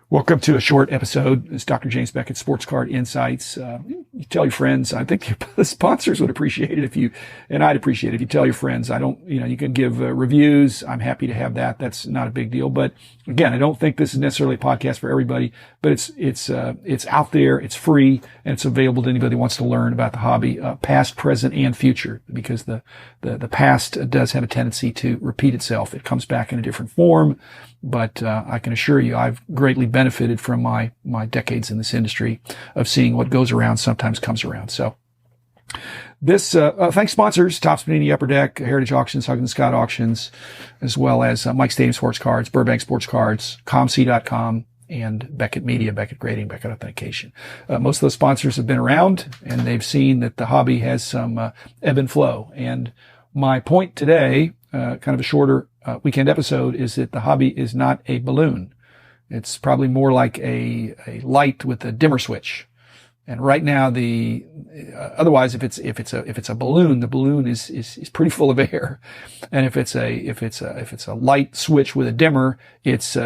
Welcome to a short episode. It's Dr. James Beckett, Sports Card Insights. You tell your friends. I think the sponsors would appreciate it and I'd appreciate it if you tell your friends. You can give reviews. I'm happy to have that. That's not a big deal. But again, I don't think this is necessarily a podcast for everybody, but it's out there. It's free and it's available to anybody who wants to learn about the hobby, past, present, and future, because the past does have a tendency to repeat itself. It comes back in a different form. But I can assure you, I've greatly benefited from my decades in this industry of seeing what goes around sometimes comes around. So this, thanks sponsors, Topps Panini Upper Deck, Heritage Auctions, Huggins Scott Auctions, as well as Mike Stadium Sports Cards, Burbank Sports Cards, ComC.com, and Beckett Media, Beckett Grading, Beckett Authentication. Most of those sponsors have been around and they've seen that the hobby has some ebb and flow. And my point today, kind of a shorter weekend episode, is that the hobby is not a balloon. It's probably more like a light with a dimmer switch. And right now, otherwise, if it's a balloon, the balloon is pretty full of air. And if it's a light switch with a dimmer, it's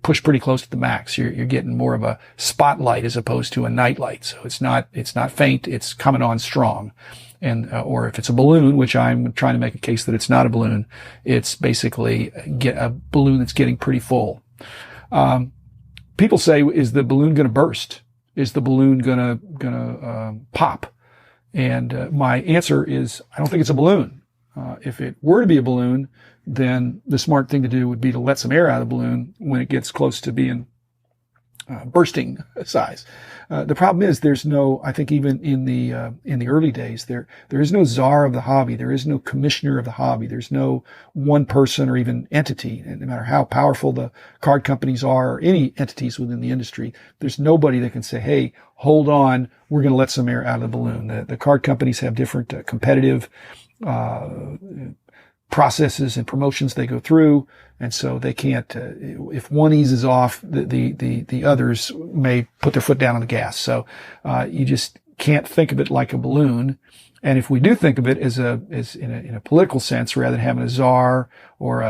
pushed pretty close to the max. You're getting more of a spotlight as opposed to a night light. So it's not faint. It's coming on strong. And, or if it's a balloon, which I'm trying to make a case that it's not a balloon, it's basically a balloon that's getting pretty full. People say, is the balloon going to burst? Is the balloon going to pop? And, my answer is, I don't think it's a balloon. If it were to be a balloon, then the smart thing to do would be to let some air out of the balloon when it gets close to being bursting size. The problem is I think even in the early days, there is no czar of the hobby. There is no commissioner of the hobby. There's no one person or even entity. And no matter how powerful the card companies are or any entities within the industry, there's nobody that can say, hey, hold on, we're going to let some air out of the balloon. The card companies have different competitive processes and promotions they go through. And so they can't, if one eases off, the others may put their foot down on the gas. So, you just can't think of it like a balloon. And if we do think of it as in a political sense, rather than having a czar or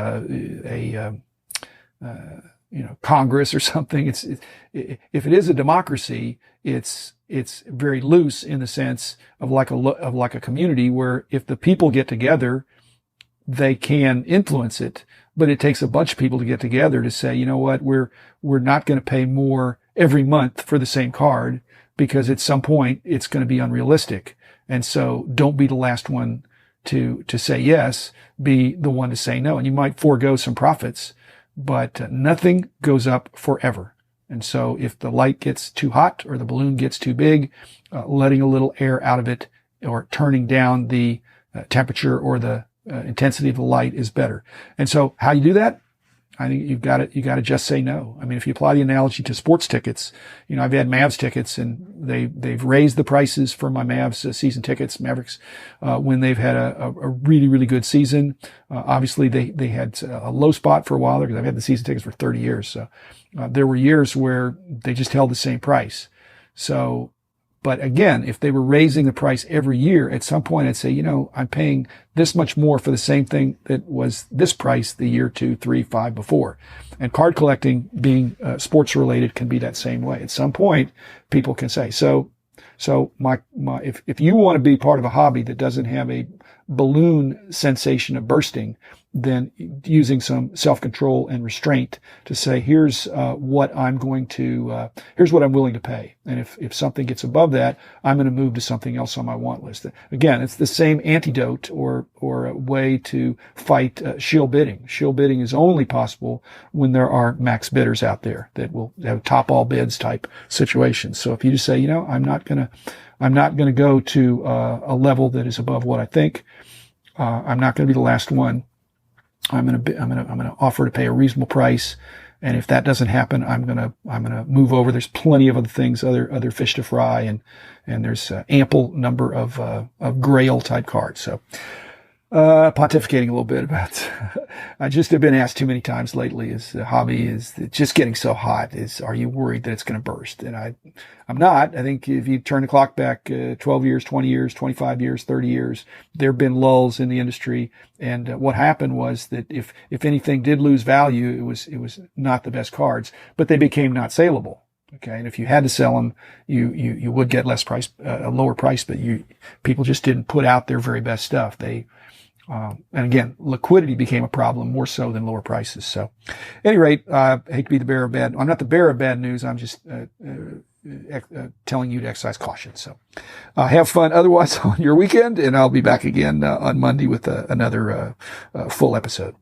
Congress or something, if it is a democracy, it's very loose in the sense of like a community where if the people get together, they can influence it, but it takes a bunch of people to get together to say, you know what, we're not going to pay more every month for the same card because at some point it's going to be unrealistic. And so don't be the last one to say yes, be the one to say no. And you might forego some profits, but nothing goes up forever. And so if the light gets too hot or the balloon gets too big, letting a little air out of it or turning down the temperature or the intensity of the light is better. And so how you do that? I think you got to just say no. I mean, if you apply the analogy to sports tickets, I've had Mavs tickets and they've raised the prices for my Mavs season tickets, Mavericks, when they've had a really, really good season. Obviously they had a low spot for a while there because I've had the season tickets for 30 years. So, there were years where they just held the same price. So, but again, if they were raising the price every year, at some point I'd say, I'm paying this much more for the same thing that was this price the year 2, 3, 5 before. And card collecting, being sports related, can be that same way. At some point, people can say, so if you want to be part of a hobby that doesn't have a balloon sensation of bursting, then using some self-control and restraint to say, here's what I'm willing to pay. And if something gets above that, I'm going to move to something else on my want list. Again, it's the same antidote or a way to fight shill bidding. Shill bidding is only possible when there are max bidders out there that will have top all bids type situations. So if you just say, I'm not going to go to a level that is above what I think. I'm not going to be the last one. I'm going to offer to pay a reasonable price. And if that doesn't happen, I'm going to move over. There's plenty of other things, other fish to fry. And there's ample number of Grail type cards. So, Pontificating a little bit about, I just have been asked too many times lately, is the hobby is just getting so hot, are you worried that it's going to burst? And I'm not. I think if you turn the clock back 12 years, 20 years, 25 years, 30 years, there have been lulls in the industry. And what happened was that if anything did lose value, it was not the best cards, but they became not saleable. Okay. And if you had to sell them, you would get a lower price, but people just didn't put out their very best stuff. And again, liquidity became a problem more so than lower prices. So at any rate, I hate to be the bearer of bad. I'm not the bearer of bad news. I'm just, telling you to exercise caution. So, have fun otherwise on your weekend, and I'll be back again, on Monday with another, full episode.